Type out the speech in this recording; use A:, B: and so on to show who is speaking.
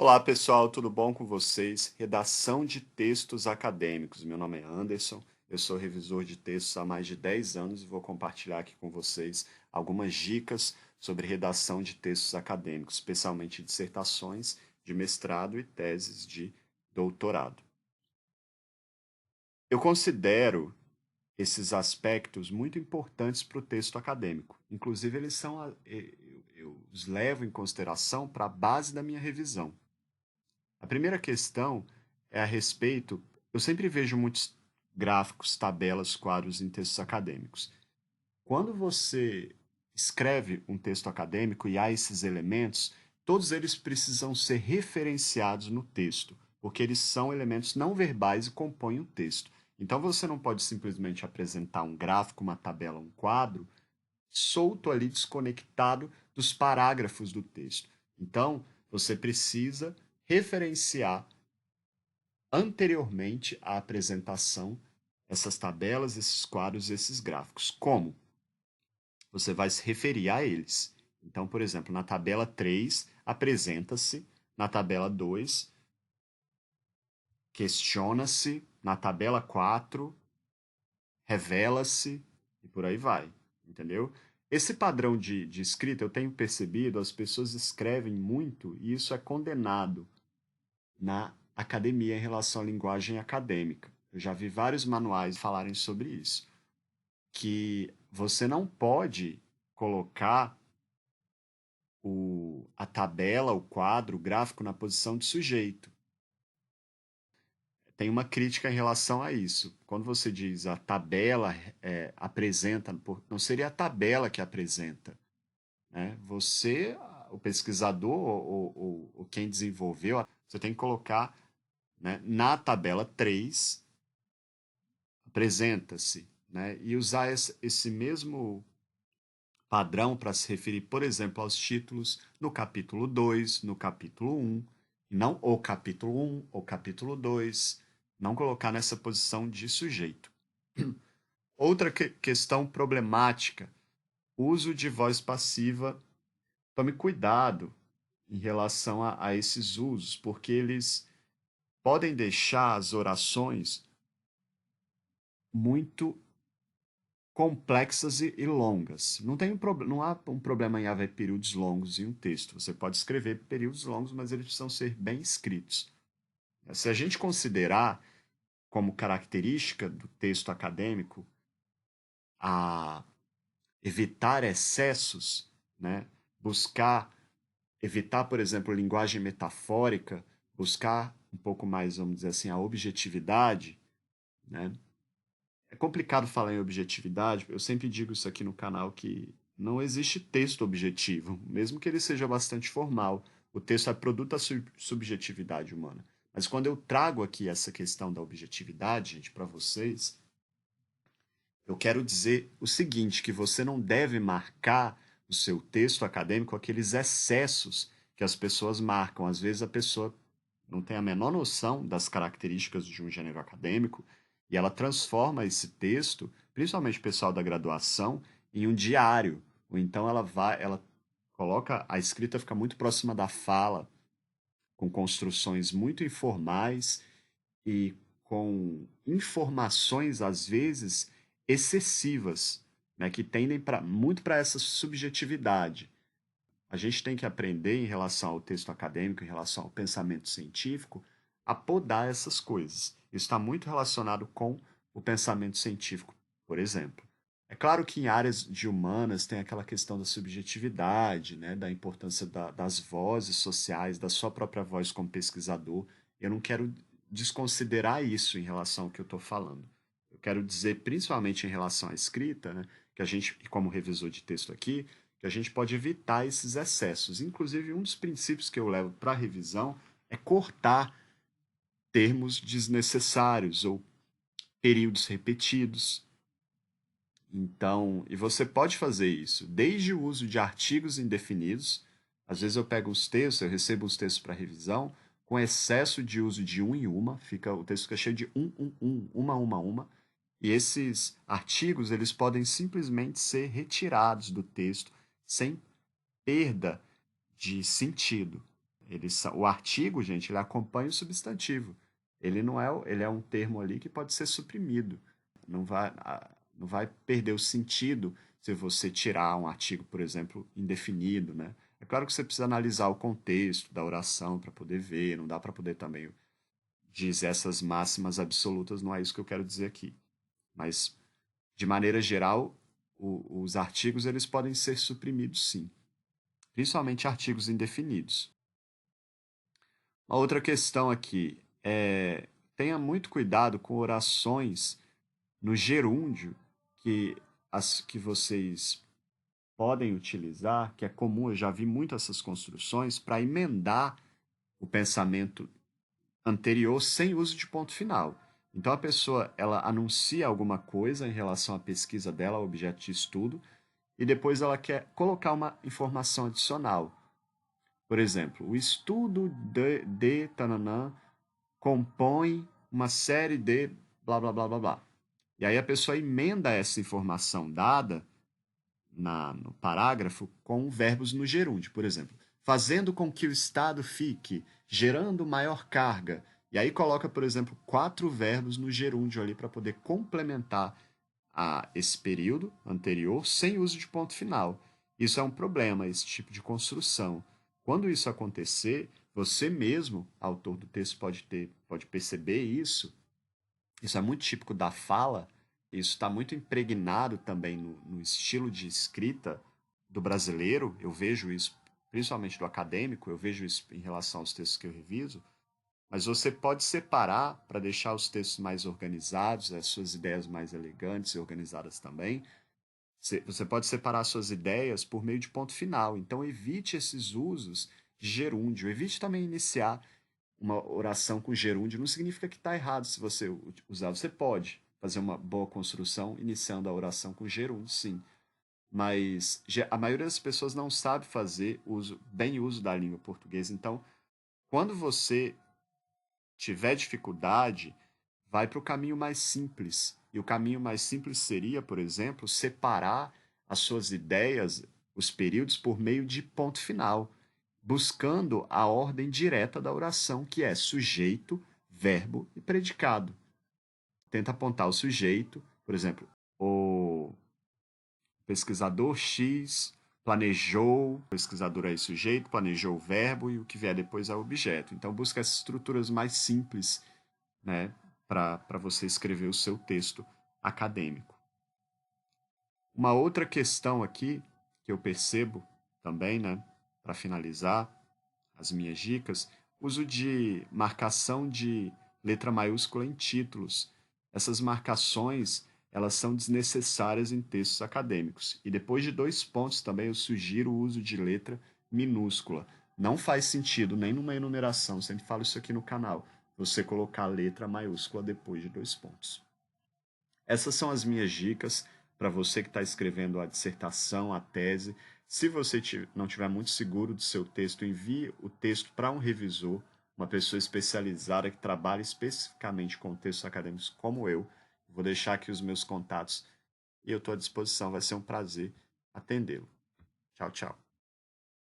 A: Olá pessoal, tudo bom com vocês? Redação de textos acadêmicos. Meu nome é Anderson, eu sou revisor de textos há mais de 10 anos e vou compartilhar aqui com vocês algumas dicas sobre redação de textos acadêmicos, especialmente dissertações de mestrado e teses de doutorado. Eu considero esses aspectos muito importantes para o texto acadêmico. Inclusive, eles são, eu os levo em consideração para a base da minha revisão. A primeira questão é a respeito. Eu sempre vejo muitos gráficos, tabelas, quadros em textos acadêmicos. Quando você escreve um texto acadêmico e há esses elementos, todos eles precisam ser referenciados no texto, porque eles são elementos não verbais e compõem o texto. Então você não pode simplesmente apresentar um gráfico, uma tabela, um quadro solto ali, desconectado dos parágrafos do texto. Então, você precisa referenciar anteriormente à apresentação essas tabelas, esses quadros, esses gráficos. Como? Você vai se referir a eles. Então, por exemplo, na tabela 3 apresenta-se, na tabela 2 questiona-se, na tabela 4 revela-se e por aí vai, entendeu? Esse padrão de escrita eu tenho percebido, as pessoas escrevem muito e isso é condenado na academia em relação à linguagem acadêmica. Eu já vi vários manuais falarem sobre isso, que você não pode colocar a tabela, o quadro, o gráfico na posição de sujeito. Tem uma crítica em relação a isso. Quando você diz a tabela apresenta, não seria a tabela que apresenta, né? Você, o pesquisador ou quem desenvolveu, você tem que colocar, né, na tabela 3 apresenta-se, né? E usar esse mesmo padrão para se referir, por exemplo, aos títulos no capítulo 2, no capítulo 1, e não o capítulo 1, o capítulo 2, não colocar nessa posição de sujeito. Outra questão problemática, uso de voz passiva. Tome cuidado em relação a esses usos, porque eles podem deixar as orações muito complexas e longas. Não há um problema em haver períodos longos em um texto. Você pode escrever períodos longos, mas eles precisam ser bem escritos. Se a gente considerar como característica do texto acadêmico a evitar excessos, né? Buscar evitar, por exemplo, linguagem metafórica, buscar um pouco mais, vamos dizer assim, a objetividade, né? É complicado falar em objetividade, eu sempre digo isso aqui no canal que não existe texto objetivo, mesmo que ele seja bastante formal. O texto é produto da subjetividade humana. Mas quando eu trago aqui essa questão da objetividade, gente, para vocês, eu quero dizer o seguinte, que você não deve marcar o seu texto acadêmico aqueles excessos que as pessoas marcam. Às vezes a pessoa não tem a menor noção das características de um gênero acadêmico e ela transforma esse texto, principalmente o pessoal da graduação, em um diário. Ou então ela coloca, a escrita fica muito próxima da fala, com construções muito informais e com informações, às vezes, excessivas, né, que tendem muito para essa subjetividade. A gente tem que aprender, em relação ao texto acadêmico, em relação ao pensamento científico, a podar essas coisas. Isso está muito relacionado com o pensamento científico, por exemplo. É claro que em áreas de humanas tem aquela questão da subjetividade, né, da importância das vozes sociais, da sua própria voz como pesquisador. Eu não quero desconsiderar isso em relação ao que eu estou falando. Eu quero dizer, principalmente em relação à escrita, né, que a gente, como revisor de texto aqui, que a gente pode evitar esses excessos. Inclusive, um dos princípios que eu levo para a revisão é cortar termos desnecessários ou períodos repetidos. Então, e você pode fazer isso desde o uso de artigos indefinidos. Às vezes eu pego os textos, eu recebo os textos para revisão, com excesso de uso de um e uma, o texto fica cheio de uma. E esses artigos, eles podem simplesmente ser retirados do texto sem perda de sentido. O artigo, gente, ele acompanha o substantivo. Ele não é, ele é um termo ali que pode ser suprimido. Não vai perder o sentido se você tirar um artigo, por exemplo, indefinido, né? É claro que você precisa analisar o contexto da oração para poder ver, não dá para poder também dizer essas máximas absolutas, não é isso que eu quero dizer aqui. Mas, de maneira geral, os artigos eles podem ser suprimidos, sim. Principalmente artigos indefinidos. Uma outra questão aqui é: tenha muito cuidado com orações no gerúndio que as que vocês podem utilizar, que é comum, eu já vi muito essas construções, para emendar o pensamento anterior sem uso de ponto final. Então a pessoa ela anuncia alguma coisa em relação à pesquisa dela, ao objeto de estudo, e depois ela quer colocar uma informação adicional. Por exemplo, o estudo de tananã compõe uma série de blá blá blá blá blá. E aí a pessoa emenda essa informação dada no parágrafo com verbos no gerúndio, por exemplo, fazendo com que o estado fique gerando maior carga. E aí coloca, por exemplo, 4 verbos no gerúndio ali para poder complementar esse período anterior sem uso de ponto final. Isso é um problema, esse tipo de construção. Quando isso acontecer, você mesmo, autor do texto, pode perceber isso. Isso é muito típico da fala. Isso está muito impregnado também no estilo de escrita do brasileiro. Eu vejo isso, principalmente do acadêmico, eu vejo isso em relação aos textos que eu reviso. Mas você pode separar para deixar os textos mais organizados, as suas ideias mais elegantes e organizadas também. Você pode separar suas ideias por meio de ponto final. Então, evite esses usos de gerúndio. Evite também iniciar uma oração com gerúndio. Não significa que está errado se você usar. Você pode fazer uma boa construção iniciando a oração com gerúndio, sim. Mas a maioria das pessoas não sabe fazer bem uso da língua portuguesa. Então, quando você tiver dificuldade, vai para o caminho mais simples. E o caminho mais simples seria, por exemplo, separar as suas ideias, os períodos, por meio de ponto final, buscando a ordem direta da oração, que é sujeito, verbo e predicado. Tenta apontar o sujeito, por exemplo, o pesquisador X planejou, o pesquisador é sujeito, planejou o verbo e o que vier depois é o objeto. Então busca essas estruturas mais simples, né, para você escrever o seu texto acadêmico. Uma outra questão aqui que eu percebo também, né, para finalizar as minhas dicas, uso de marcação de letra maiúscula em títulos. Essas marcações, elas são desnecessárias em textos acadêmicos. E depois de 2 pontos também eu sugiro o uso de letra minúscula. Não faz sentido nem numa enumeração, sempre falo isso aqui no canal, você colocar a letra maiúscula depois de 2 pontos. Essas são as minhas dicas para você que está escrevendo a dissertação, a tese. Se você não estiver muito seguro do seu texto, envie o texto para um revisor, uma pessoa especializada que trabalha especificamente com textos acadêmicos como eu. Vou deixar aqui os meus contatos e eu estou à disposição. Vai ser um prazer atendê-lo. Tchau, tchau.